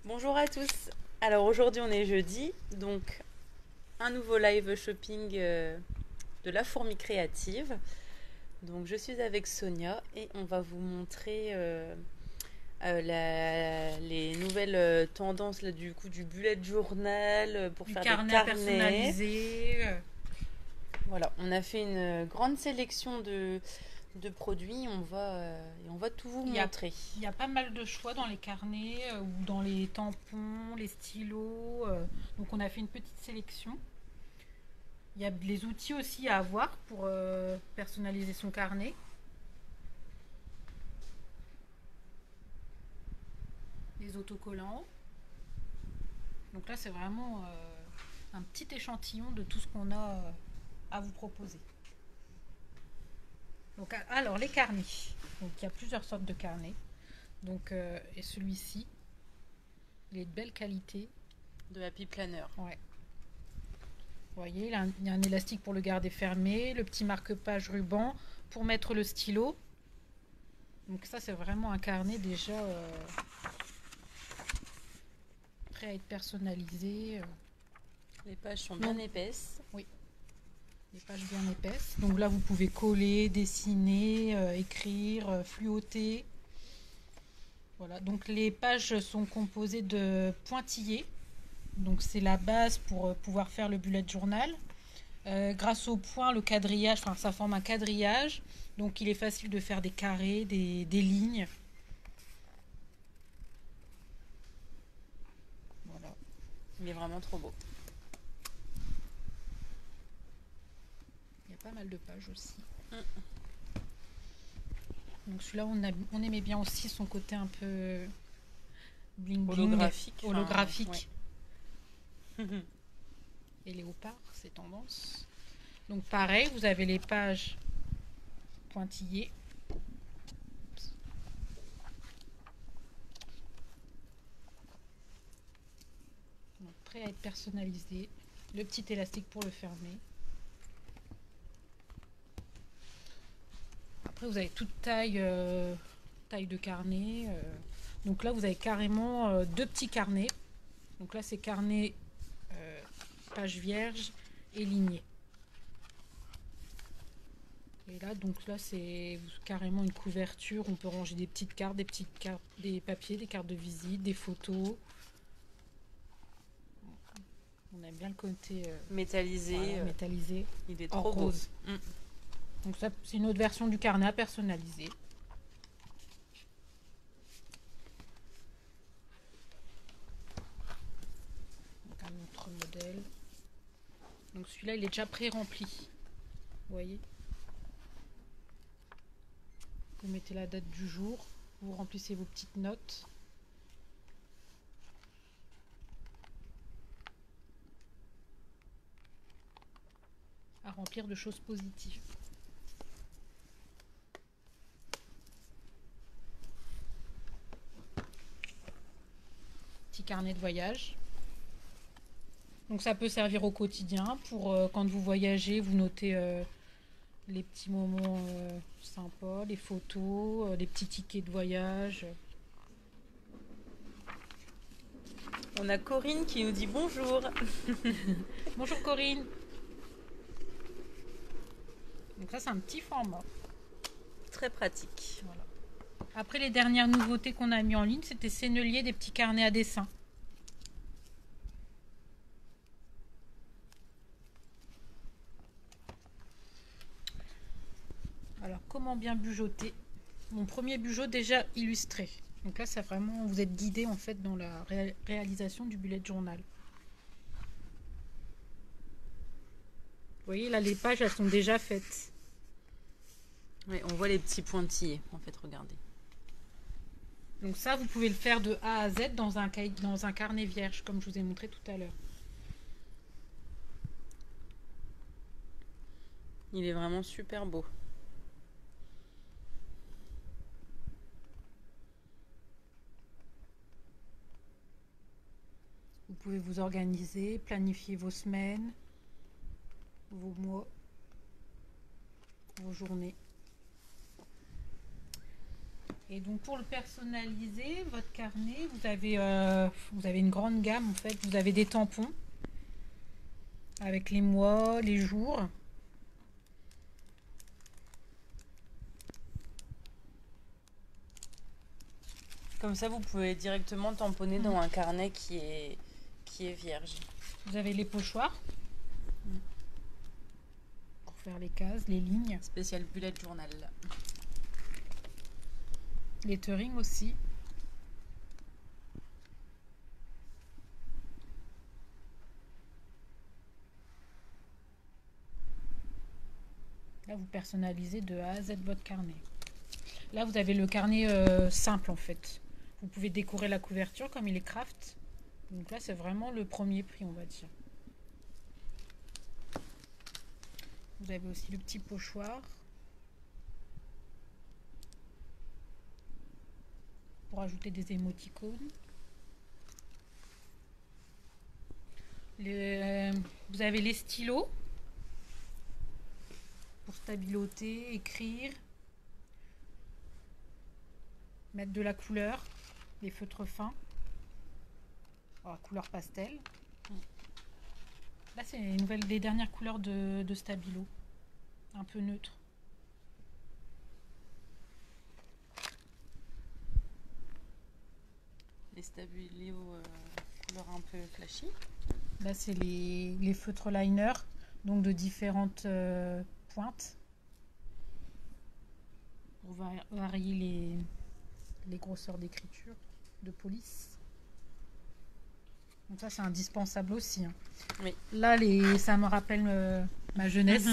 Bonjour à tous. Alors aujourd'hui on est jeudi, donc un nouveau live shopping de la fourmi créative. Donc je suis avec Sonia et on va vous montrer les nouvelles tendances là, du coup du bullet journal pour Du faire des carnet à carnets. personnaliser. Voilà, on a fait une grande sélection de produits. Et on va tout vous Il y a, montrer. il y a pas mal de choix dans les carnets ou dans les tampons, les stylos. Donc on a fait une petite sélection. Il y a les outils aussi à avoir pour personnaliser son carnet. Les autocollants. Donc là c'est vraiment un petit échantillon de tout ce qu'on a à vous proposer. Donc alors les carnets. Donc il y a plusieurs sortes de carnets. Donc et celui-ci, il est de belle qualité. De Happy Planner. Ouais. Vous voyez, il y a un élastique pour le garder fermé, le petit marque-page ruban pour mettre le stylo. Donc ça, c'est vraiment un carnet déjà prêt à être personnalisé. Les pages sont bien Donc, épaisses. oui, des pages bien épaisses. Donc là, vous pouvez coller, dessiner, écrire, fluoter. Voilà, donc les pages sont composées de pointillés. Donc c'est la base pour pouvoir faire le bullet journal. Grâce au point, le quadrillage, enfin ça forme un quadrillage, donc il est facile de faire des carrés, des lignes. Voilà. Il est vraiment trop beau. Il y a pas mal de pages aussi. Mm. Donc celui-là, on aimait bien aussi son côté un peu bling bling, Holographique. holographique. Ouais. Et léopard, c'est tendance. Donc pareil, vous avez les pages pointillées. Donc, prêt à être personnalisé. Le petit élastique pour le fermer. Après, vous avez toute taille, taille de carnet. Donc là, vous avez carrément deux petits carnets. Donc là, c'est carnet euh, page vierge et lignée. Et là, donc là, c'est carrément une couverture. On peut ranger des petites cartes, des papiers, des cartes de visite, des photos. On aime bien le côté Métallisé. voilà, métallisé Il est en trop beau. rose. Mm. Donc ça, c'est une autre version du carnet à personnaliser. Donc un autre modèle. Donc celui-là, il est déjà pré-rempli. Vous voyez, vous mettez la date du jour, vous remplissez vos petites notes. À remplir de choses positives. Petit carnet de voyage. Donc ça peut servir au quotidien pour quand vous voyagez, vous notez les petits moments sympas, les photos, les petits tickets de voyage. On a Corinne qui nous dit bonjour. Bonjour Corinne. Donc ça c'est un petit format. Très pratique. Voilà. Après les dernières nouveautés qu'on a mis en ligne, c'était Sennelier, des petits carnets à dessin. Alors comment bien bujoter? Mon premier bujot déjà illustré. Donc là, ça vraiment, vous êtes guidé en fait dans la réalisation du bullet journal. Vous voyez, là, les pages, elles sont déjà faites. Oui, on voit les petits pointillés, en fait, regardez. Donc ça, vous pouvez le faire de A à Z dans un carnet vierge, comme je vous ai montré tout à l'heure. Il est vraiment super beau. Vous pouvez vous organiser, planifier vos semaines, vos mois, vos journées. Et donc pour le personnaliser, votre carnet, vous avez une grande gamme en fait. Vous avez des tampons avec les mois, les jours. Comme ça, vous pouvez directement tamponner dans un carnet qui est vierge. Vous avez les pochoirs pour faire les cases, les lignes. Spécial bullet journal. Lettering aussi. Là, vous personnalisez de A à Z votre carnet. Là, vous avez le carnet simple en fait. Vous pouvez décorer la couverture comme il est craft. Donc là, c'est vraiment le premier prix, on va dire. Vous avez aussi le petit pochoir. Pour ajouter des émoticônes. Vous avez les stylos. Pour stabiloter, écrire. Mettre de la couleur. Des feutres fins. Alors, couleur pastel. Là, c'est les dernières couleurs de Stabilo. Un peu neutre. Les Stabilo couleurs un peu flashy. Là, c'est les feutres liner, donc de différentes pointes. Pour varier les grosseurs d'écriture, de police. Donc ça, c'est indispensable aussi. Hein. Oui. Là, ça me rappelle ma jeunesse.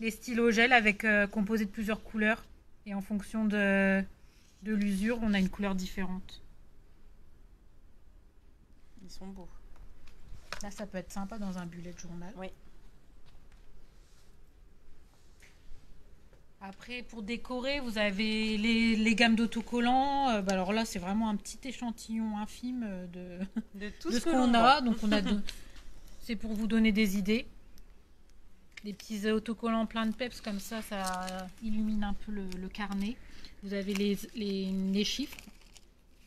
Les stylos gel avec composés de plusieurs couleurs. Et en fonction de l'usure, on a une couleur différente. Ils sont beaux. Là, ça peut être sympa dans un bullet journal. Oui. Après, pour décorer, vous avez les gammes d'autocollants. Alors là, c'est vraiment un petit échantillon infime de tout ce qu'on a. Donc, c'est pour vous donner des idées. Des petits autocollants plein de peps, comme ça illumine un peu le carnet. Vous avez les chiffres,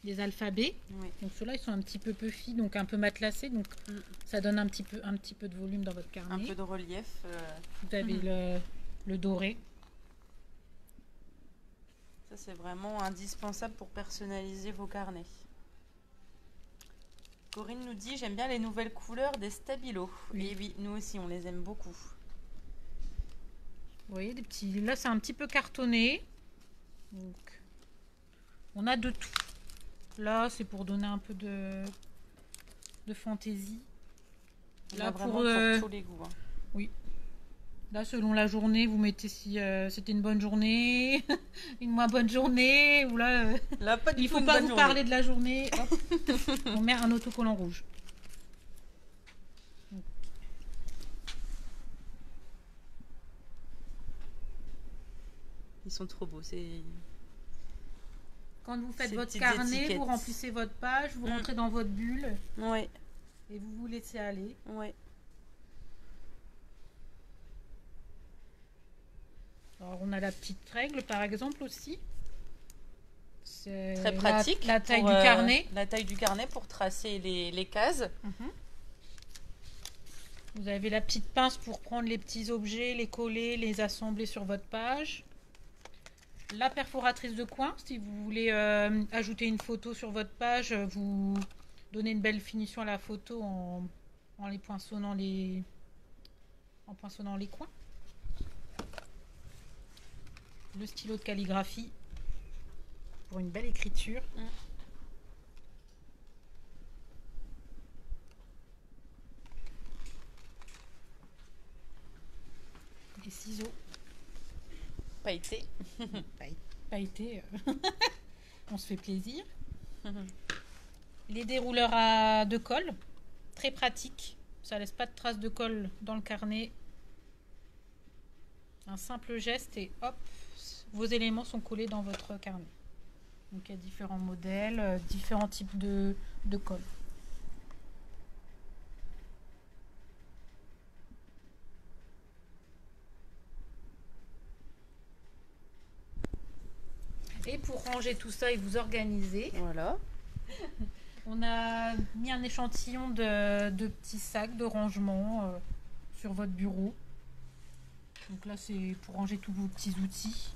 les alphabets. Oui. Donc, ceux-là, ils sont un petit peu puffy, donc un peu matelassés. Donc, ça donne un petit peu de volume dans votre carnet. Un peu de relief. Vous avez le doré. Ça, c'est vraiment indispensable pour personnaliser vos carnets. Corinne nous dit, j'aime bien les nouvelles couleurs des Stabilo. Oui. Et oui, nous aussi, on les aime beaucoup. Vous voyez, des petits... Là, c'est un petit peu cartonné. Donc, on a de tout. Là, c'est pour donner un peu de fantaisie. Là, vraiment pour tous les goûts. Hein. Oui. Là, selon la journée, vous mettez si c'était une bonne journée, une moins bonne journée, ou là, pas du il tout faut pas vous parler de la journée. Hop, on met un autocollant rouge. Ils sont trop beaux. Quand vous faites votre carnet, étiquettes. Vous remplissez votre page, vous rentrez dans votre bulle. Ouais. Et vous vous laissez aller. Ouais. Alors, on a la petite règle, par exemple, aussi. C'est très pratique. La taille du carnet. La taille du carnet pour tracer les cases. Vous avez la petite pince pour prendre les petits objets, les coller, les assembler sur votre page. La perforatrice de coin, si vous voulez ajouter une photo sur votre page, vous donnez une belle finition à la photo en les poinçonnant les coins. Le stylo de calligraphie pour une belle écriture. Les ciseaux. Pailletés. Pailletés. On se fait plaisir. Les dérouleurs de colle. Très pratique. Ça laisse pas de traces de colle dans le carnet. Un simple geste et hop, vos éléments sont collés dans votre carnet. Donc il y a différents modèles, différents types de colle. Et pour ranger tout ça et vous organiser, Voilà. on a mis un échantillon de petits sacs de rangement sur votre bureau. Donc là, c'est pour ranger tous vos petits outils.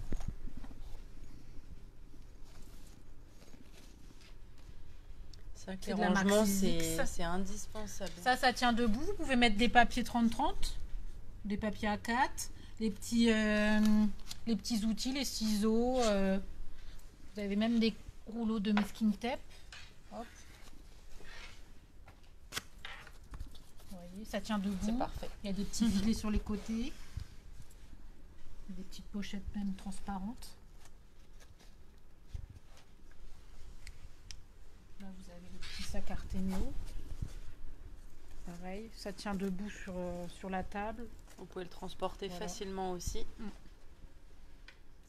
C'est vrai que C'est les de la rangements, Maxi Zix. c'est indispensable. Ça tient debout. Vous pouvez mettre des papiers 30-30, des papiers A4, les petits outils, les ciseaux. Vous avez même des rouleaux de masking tape. Hop. Vous voyez, ça tient C'est debout. parfait. Il y a des petits filets sur les côtés. Des petites pochettes même transparentes. Là, vous avez le petit sac Artemio. Pareil, ça tient debout sur la table. Vous pouvez le transporter Voilà. facilement aussi.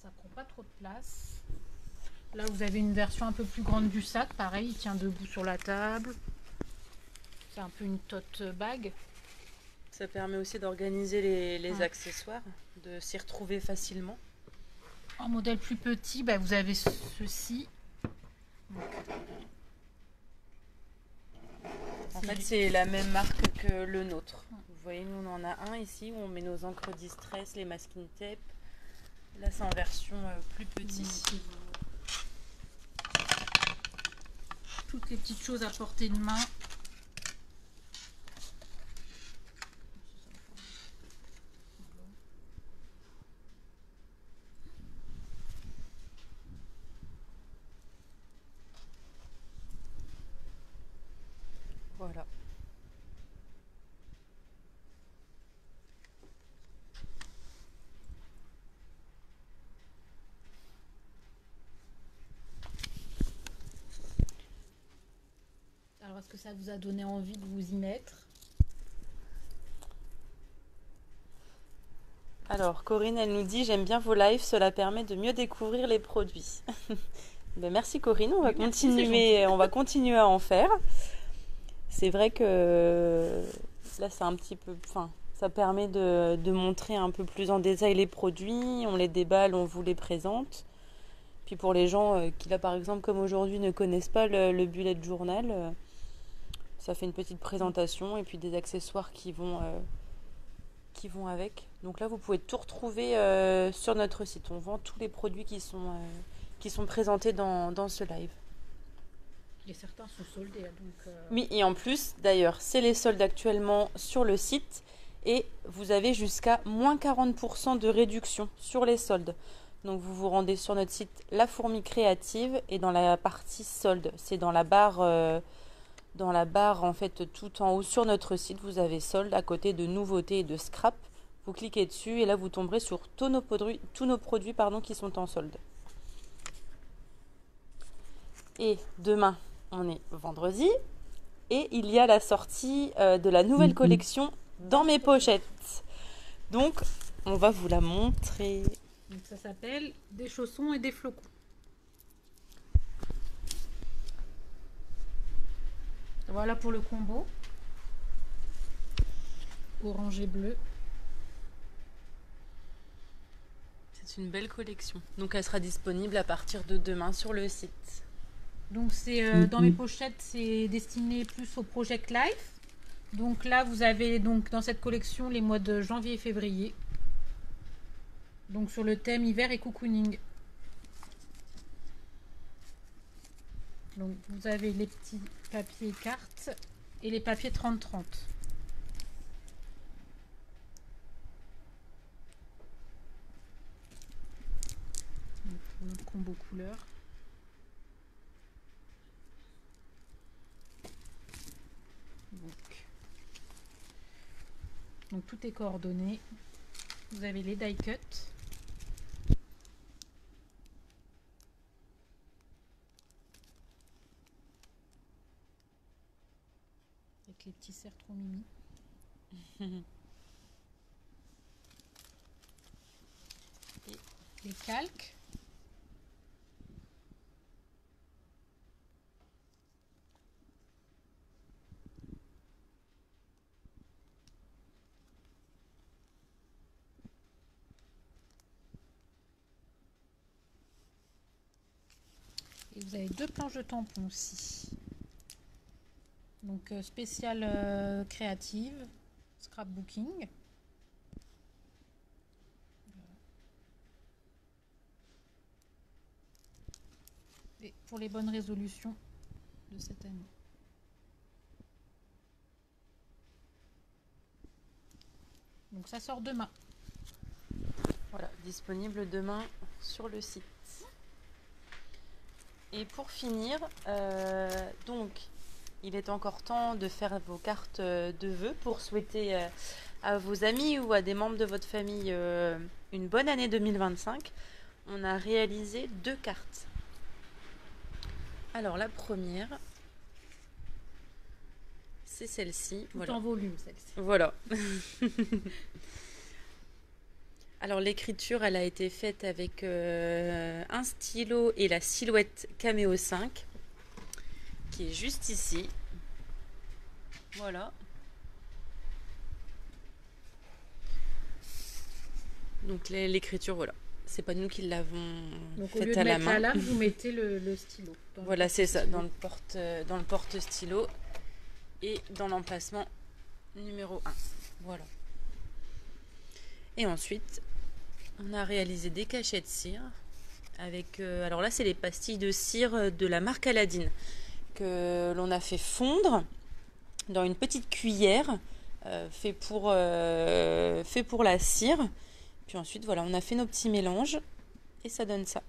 Ça prend pas trop de place. Là, vous avez une version un peu plus grande du sac. Pareil, il tient debout sur la table. C'est un peu une tote bag. Ça permet aussi d'organiser les Ouais. accessoires, de s'y retrouver facilement. En modèle plus petit, bah, vous avez ceci. En fait, c'est la même marque que le nôtre. Vous voyez, nous, on en a un ici où on met nos encres distress, les masking tape. Là, c'est en version plus petite. Toutes les petites choses à portée de main. Voilà. Alors, est-ce que ça vous a donné envie de vous y mettre? Alors, Corinne, elle nous dit: j'aime bien vos lives, cela permet de mieux découvrir les produits. Ben, merci Corinne, Oui, merci, c'est gentil. on va continuer à en faire. C'est vrai que là, c'est un petit peu, enfin, ça permet de montrer un peu plus en détail les produits, on les déballe, on vous les présente. Puis pour les gens qui, là, par exemple, comme aujourd'hui, ne connaissent pas le bullet journal, ça fait une petite présentation et puis des accessoires qui vont avec. Donc là, vous pouvez tout retrouver sur notre site. On vend tous les produits qui sont présentés dans ce live. Et certains sont soldés. Donc, Oui, et en plus, d'ailleurs, c'est les soldes actuellement sur le site et vous avez jusqu'à moins 40% de réduction sur les soldes. Donc vous vous rendez sur notre site La Fourmi Créative et dans la partie soldes, c'est dans la barre en fait tout en haut sur notre site, vous avez soldes à côté de nouveautés et de scrap. Vous cliquez dessus et là vous tomberez sur tous nos produits qui sont en solde. Et demain, on est vendredi et il y a la sortie de la nouvelle collection dans mes pochettes. Donc, on va vous la montrer. donc ça s'appelle des chaussons et des flocons. Voilà pour le combo. Orange et bleu. C'est une belle collection. Donc, elle sera disponible à partir de demain sur le site. Donc c'est dans mes pochettes, c'est destiné plus au Project Life. Donc là, vous avez donc dans cette collection les mois de janvier et février. Donc sur le thème hiver et cocooning. Donc vous avez les petits papiers cartes et les papiers 30-30. Donc, pour notre combo couleur. Donc tout est coordonné. Vous avez les die cuts. Avec les petits cercles trop mimi. Et les calques. Vous avez 2 planches de tampons aussi. Donc spéciale créative, scrapbooking. Et pour les bonnes résolutions de cette année. Donc ça sort demain. Voilà, disponible demain sur le site. Et pour finir, donc il est encore temps de faire vos cartes de vœux pour souhaiter à vos amis ou à des membres de votre famille une bonne année 2025. On a réalisé 2 cartes. Alors la première, c'est celle-ci. Tout Voilà. en volume, celle-ci. Voilà. Alors l'écriture, elle a été faite avec un stylo et la silhouette Cameo 5, qui est juste ici. Voilà. Donc l'écriture, voilà. C'est pas nous qui l'avons Donc au faite lieu de à la mettre main. la lame, vous mettez le stylo. Voilà, c'est ça, dans le porte-stylo et dans l'emplacement numéro 1. Voilà. Et ensuite, on a réalisé des cachets de cire avec... alors là, c'est les pastilles de cire de la marque Aladdin que l'on a fait fondre dans une petite cuillère fait pour la cire. Puis ensuite, voilà, on a fait nos petits mélanges et ça donne ça.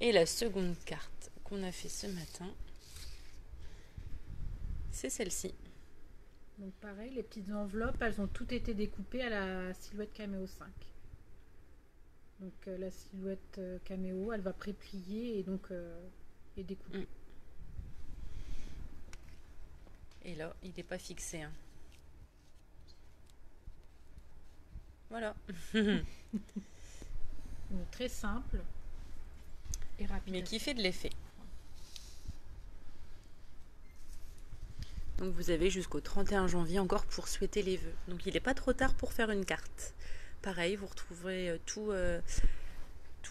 Et la seconde carte qu'on a fait ce matin, c'est celle-ci. Donc pareil, les petites enveloppes, elles ont toutes été découpées à la silhouette Cameo 5. Donc la silhouette Cameo, elle va préplier et donc est découpée. Et là, il n'est pas fixé. Hein. Voilà. Donc, très simple et rapide. Mais qui fait de l'effet. Donc vous avez jusqu'au 31 janvier encore pour souhaiter les vœux. Donc il n'est pas trop tard pour faire une carte. Pareil, vous retrouverez tous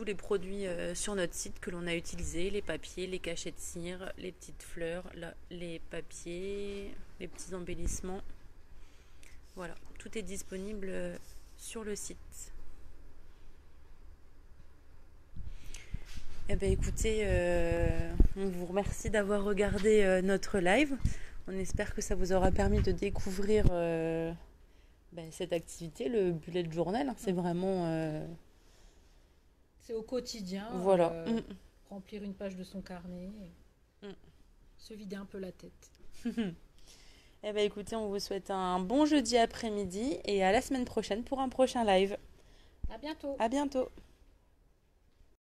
les produits sur notre site que l'on a utilisés, les papiers, les cachets de cire, les petites fleurs, là, les papiers, les petits embellissements. Voilà, tout est disponible sur le site. Eh bien écoutez, on vous remercie d'avoir regardé notre live. On espère que ça vous aura permis de découvrir cette activité, le bullet journal. C'est vraiment... C'est au quotidien. Voilà. Remplir une page de son carnet. Se vider un peu la tête. Eh bien écoutez, on vous souhaite un bon jeudi après-midi et à la semaine prochaine pour un prochain live. À bientôt. À bientôt.